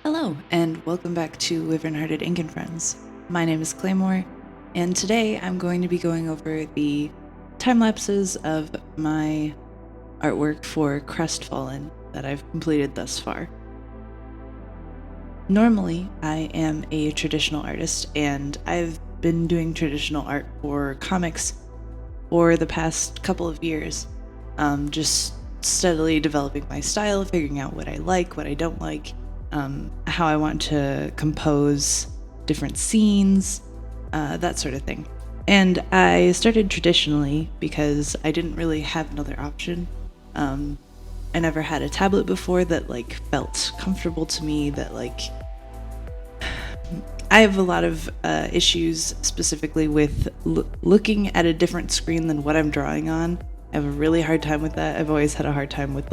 Hello, and welcome back to Wyvern-Hearted Ink and Friends. My name is Claymore, and today I'm going to be going over the time-lapses of my artwork for Crestfallen that I've completed thus far. Normally, I am a traditional artist, and I've been doing traditional art for comics for the past couple of years, just steadily developing my style, figuring out what I like, what I don't like, how I want to compose different scenes, that sort of thing. And I started traditionally because I didn't really have another option. I never had a tablet before that felt comfortable to me, that I have a lot of issues specifically with looking at a different screen than what I'm drawing on. I have a really hard time with that. I've always had a hard time with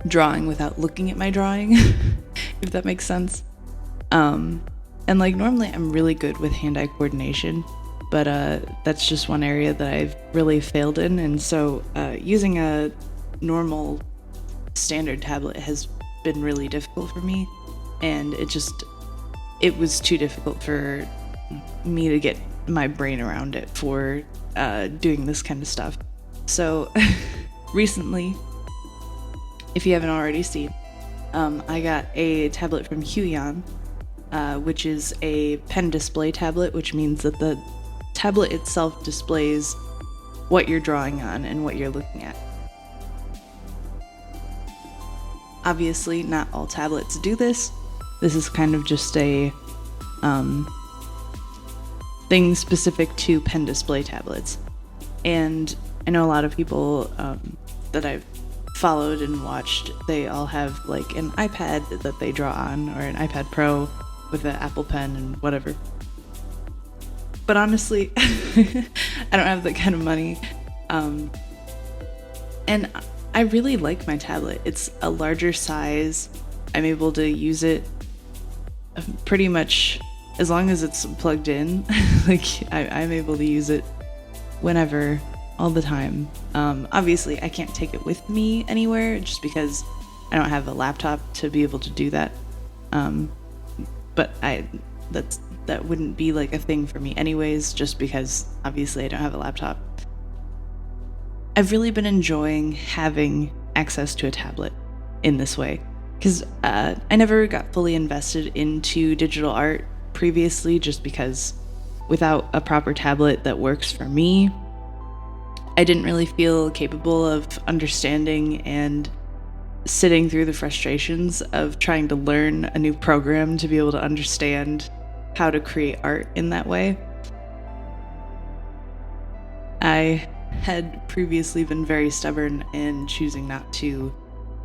drawing without looking at my drawing, if that makes sense. And normally I'm really good with hand-eye coordination, but that's just one area that I've really failed in, and so using a normal standard tablet has been really difficult for me, and it was too difficult for me to get my brain around it for doing this kind of stuff. So recently, if you haven't already seen, I got a tablet from Huion, which is a pen display tablet, which means that the tablet itself displays what you're drawing on and what you're looking at. Obviously, not all tablets do this. This is kind of just a thing specific to pen display tablets. And I know a lot of people that I've followed and watched, they all have an iPad that they draw on, or an iPad Pro with an Apple Pen and whatever. But honestly, I don't have that kind of money. And I really like my tablet. It's a larger size. I'm able to use it pretty much as long as it's plugged in. I'm able to use it whenever, all the time. Obviously, I can't take it with me anywhere just because I don't have a laptop to be able to do that. But that wouldn't be a thing for me anyways, just because obviously I don't have a laptop. I've really been enjoying having access to a tablet in this way, because I never got fully invested into digital art previously, just because without a proper tablet that works for me, I didn't really feel capable of understanding and sitting through the frustrations of trying to learn a new program to be able to understand how to create art in that way. I had previously been very stubborn in choosing not to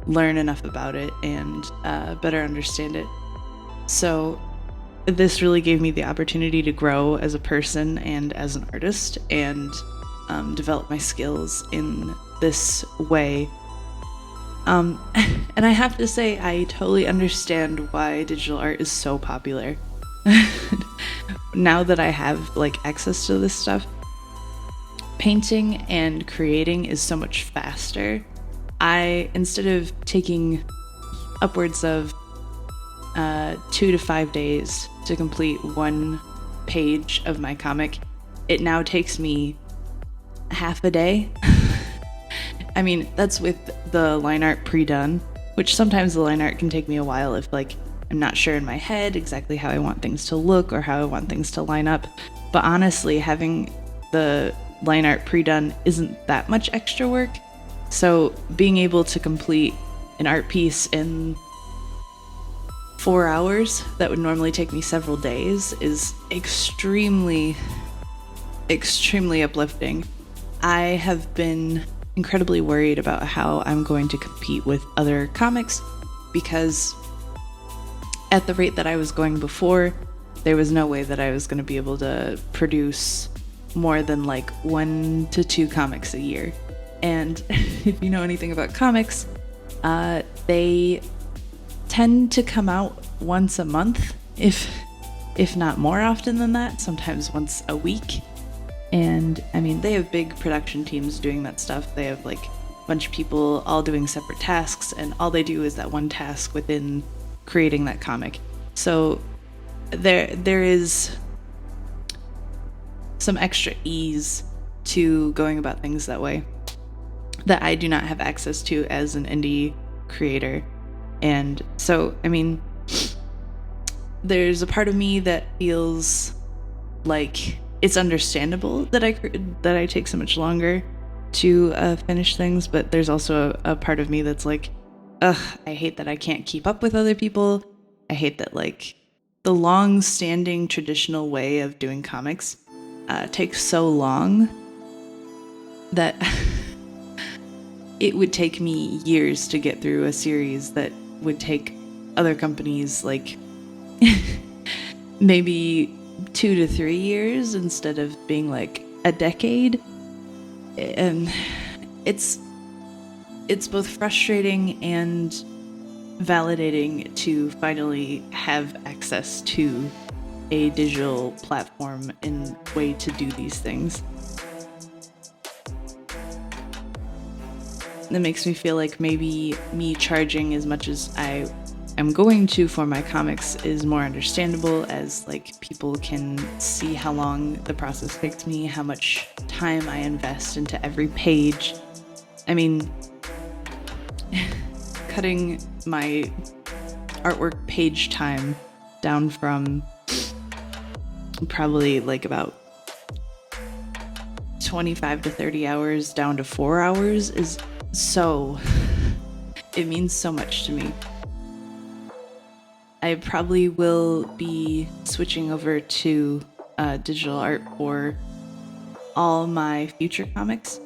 learn enough about it and better understand it. So this really gave me the opportunity to grow as a person and as an artist, and develop my skills in this way. And I have to say, I totally understand why digital art is so popular. Now that I have access to this stuff, painting and creating is so much faster. Instead of taking upwards of 2 to 5 days to complete one page of my comic, it now takes me half a day. I mean, that's with the line art pre-done, which sometimes the line art can take me a while if I'm not sure in my head exactly how I want things to look or how I want things to line up. But honestly, having the line art pre-done isn't that much extra work. So being able to complete an art piece in 4 hours that would normally take me several days is extremely uplifting. I have been incredibly worried about how I'm going to compete with other comics, because at the rate that I was going before, there was no way that I was going to be able to produce more than 1 to 2 comics a year. And if you know anything about comics, they tend to come out once a month, if not more often than that, sometimes once a week. And I mean, they have big production teams doing that stuff. They have a bunch of people all doing separate tasks, and all they do is that one task within creating that comic. So there is some extra ease to going about things that way that I do not have access to as an indie creator. And so, I mean, there's a part of me that feels like it's understandable that I take so much longer to finish things, but there's also a part of me that's like, ugh, I hate that I can't keep up with other people. I hate that, like, the long-standing traditional way of doing comics takes so long that it would take me years to get through a series that would take other companies like maybe 2 to 3 years instead of being like a decade. And it's both frustrating and validating to finally have access to a digital platform and way to do these things. That makes me feel like maybe me charging as much as I am going to for my comics is more understandable, as like people can see how long the process takes me, how much time I invest into every page. I mean, cutting my artwork page time down from probably like about 25 to 30 hours down to 4 hours is it means so much to me. I probably will be switching over to digital art for all my future comics.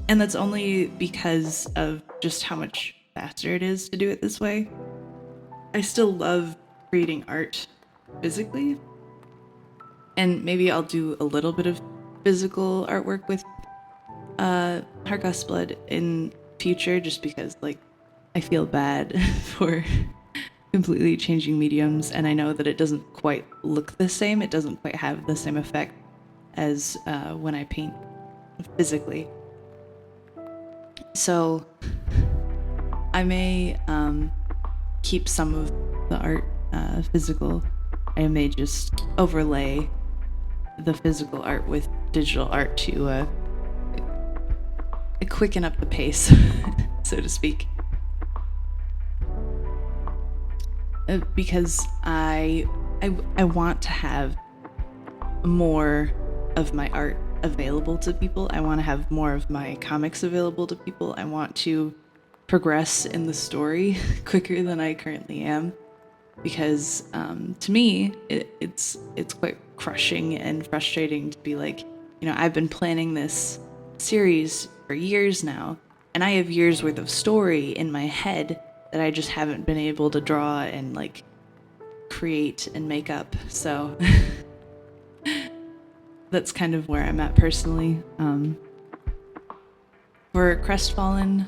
And that's only because of just how much faster it is to do it this way. I still love creating art physically. And maybe I'll do a little bit of physical artwork with Harkøth's Blood in future, just because like I feel bad for completely changing mediums, and I know that it doesn't quite look the same. It doesn't quite have the same effect as when I paint physically. So I may keep some of the art physical. I may just overlay the physical art with digital art to quicken up the pace, so to speak. Because I want to have more of my art available to people. I want to have more of my comics available to people. I want to progress in the story quicker than I currently am, because to me it's quite crushing and frustrating to be like, you know, I've been planning this series for years now, and I have years worth of story in my head that I just haven't been able to draw and like create and make up. So that's kind of where I'm at personally. For Crestfallen,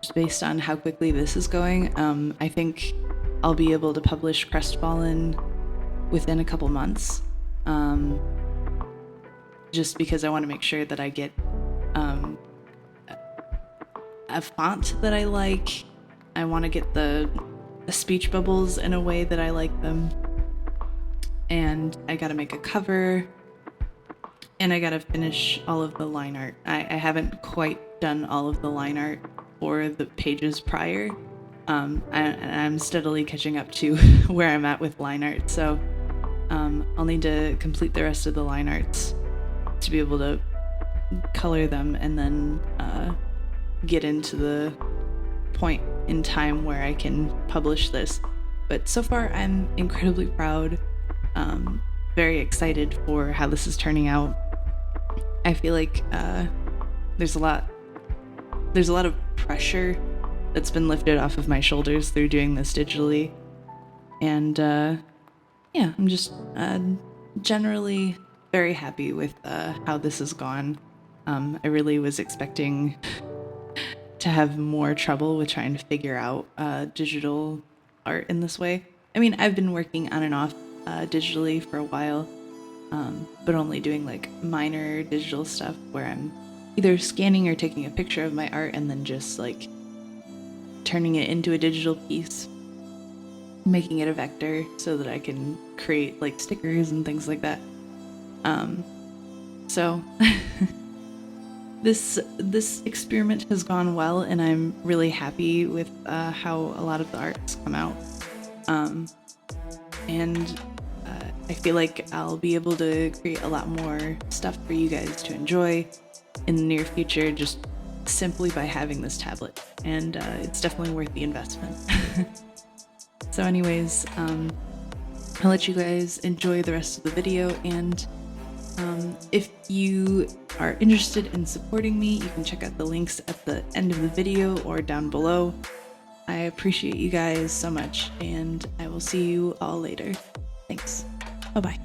just based on how quickly this is going, I think I'll be able to publish Crestfallen within a couple months. Just because I want to make sure that I get a font that I like. I want to get the speech bubbles in a way that I like them. And I gotta make a cover. And I gotta finish all of the line art. I haven't quite done all of the line art for the pages prior. I'm steadily catching up to where I'm at with line art. So I'll need to complete the rest of the line arts to be able to color them and then get into the point in time where I can publish this. But so far I'm incredibly proud, very excited for how this is turning out. I feel like there's a lot of pressure that's been lifted off of my shoulders through doing this digitally. And yeah, I'm just generally very happy with how this has gone. I really was expecting to have more trouble with trying to figure out digital art in this way. I mean, I've been working on and off digitally for a while, but only doing like minor digital stuff where I'm either scanning or taking a picture of my art and then just like turning it into a digital piece. making it a vector so that I can create like stickers and things like that. So this experiment has gone well, and I'm really happy with how a lot of the art's come out. And I feel like I'll be able to create a lot more stuff for you guys to enjoy in the near future, just simply by having this tablet. And it's definitely worth the investment. So anyways, I'll let you guys enjoy the rest of the video, and if you are interested in supporting me, you can check out the links at the end of the video or down below. I appreciate you guys so much, and I will see you all later. Thanks. Bye-bye.